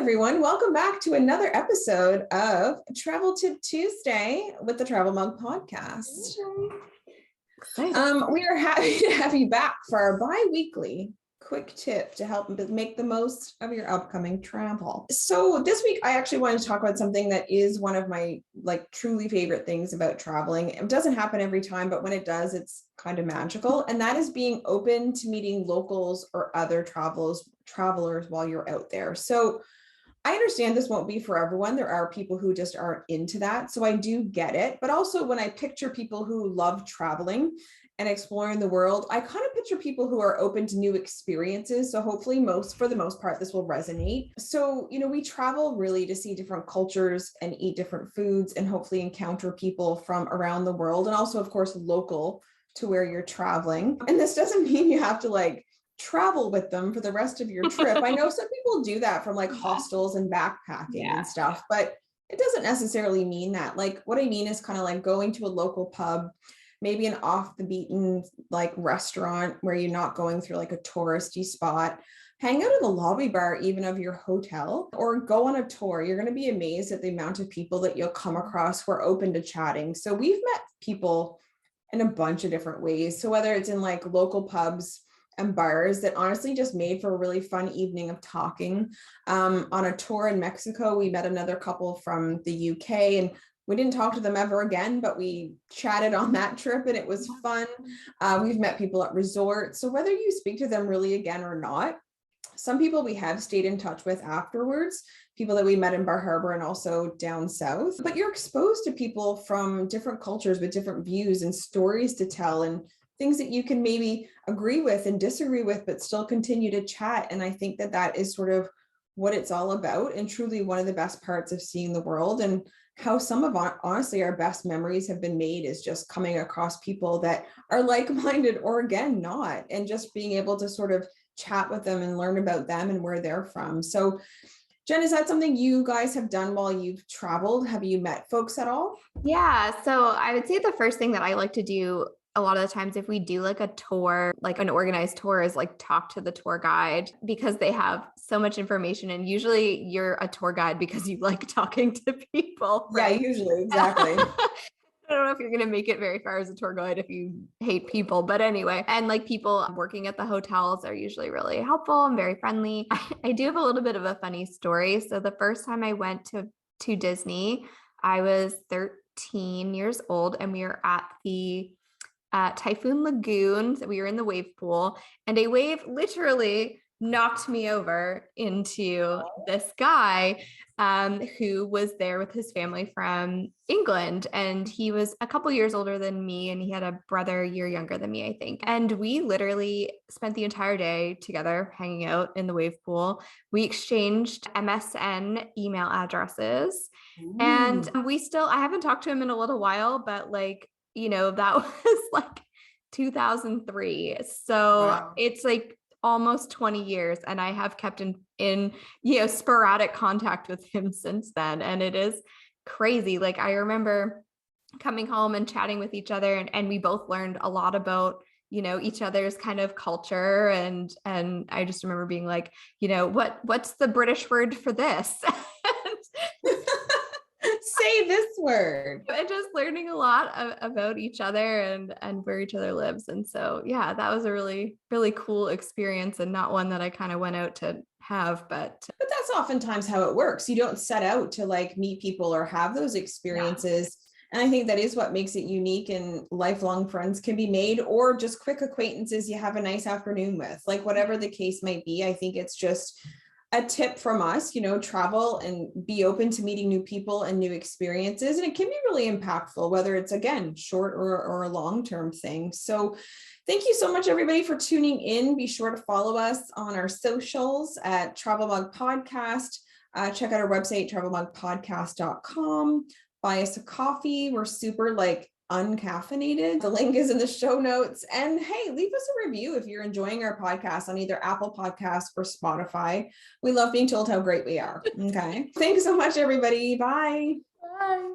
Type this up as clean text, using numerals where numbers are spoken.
everyone. Welcome back to another episode of Travel Tip Tuesday with the Travel Mug Podcast. We are happy to have you back for our bi-weekly quick tip to help make the most of your upcoming travel. So this week, I actually wanted to talk about something that is one of my truly favorite things about traveling. It doesn't happen every time, but when it does, it's kind of magical. And that is being open to meeting locals or other travelers while you're out there. So I understand this won't be for everyone. There are people who just aren't into that. So I do get it. But also when I picture people who love traveling and exploring the world, I kind of picture people who are open to new experiences. So hopefully for the most part, this will resonate. So, we travel really to see different cultures and eat different foods and hopefully encounter people from around the world. And also, of course, local to where you're traveling. And this doesn't mean you have to travel with them for the rest of your trip. I know some people do that from hostels and backpacking and stuff, but it doesn't necessarily mean that. What I mean is kind of going to a local pub, maybe an off the beaten restaurant where you're not going through a touristy spot. Hang out in the lobby bar even of your hotel, or go on a tour. You're going to be amazed at the amount of people that you'll come across who are open to chatting. So we've met people in a bunch of different ways. So whether it's in local pubs and bars that honestly just made for a really fun evening of talking. On a tour in Mexico, we met another couple from the UK, and we didn't talk to them ever again, but we chatted on that trip and it was fun. We've met people at resorts. So whether you speak to them really again or not, some people we have stayed in touch with afterwards, people that we met in Bar Harbor and also down south. But you're exposed to people from different cultures with different views and stories to tell, and things that you can maybe agree with and disagree with, but still continue to chat. And I think that is sort of what it's all about, and truly one of the best parts of seeing the world, and how some of honestly our best memories have been made is just coming across people that are like-minded or again not, and just being able to sort of chat with them and learn about them and where they're from. So Jen, is that something you guys have done while you've traveled? Have you met folks at all? Yeah. So I would say the first thing that I like to do a lot of the times if we do a tour, an organized tour, is talk to the tour guide, because they have so much information. And usually you're a tour guide because you like talking to people. Right? Yeah, usually. Exactly. I don't know if you're going to make it very far as a tour guide if you hate people, but anyway. And people working at the hotels are usually really helpful and very friendly. I do have a little bit of a funny story. So the first time I went to Disney, I was 13 years old, and we were at the Typhoon Lagoon. So we were in the wave pool, and a wave literally knocked me over into this guy who was there with his family from England. And he was a couple years older than me, and he had a brother a year younger than me, I think. And we literally spent the entire day together hanging out in the wave pool. We exchanged MSN email addresses. Ooh. And I haven't talked to him in a little while, but that was 2003. So wow. It's almost 20 years, and I have kept in sporadic contact with him since then. And it is crazy. I remember coming home and chatting with each other, and we both learned a lot about, each other's kind of culture. And I just remember being what's the British word for this? Say this word. And just learning a lot about each other and where each other lives. And so, yeah, that was a really, really cool experience, and not one that I kind of went out to have, but that's oftentimes how it works. You don't set out to meet people or have those experiences. Yeah. And I think that is what makes it unique, and lifelong friends can be made, or just quick acquaintances you have a nice afternoon with, whatever the case might be. I think it's just a tip from us, travel and be open to meeting new people and new experiences. And it can be really impactful, whether it's, again, short or a long-term thing. So thank you so much, everybody, for tuning in. Be sure to follow us on our socials at Travel Mug Podcast. Check out our website, travelmugpodcast.com. Buy us a coffee. We're super uncaffeinated. The link is in the show notes. And hey, leave us a review if you're enjoying our podcast on either Apple Podcasts or Spotify. We love being told how great we are. Okay. Thanks so much, everybody. Bye. Bye.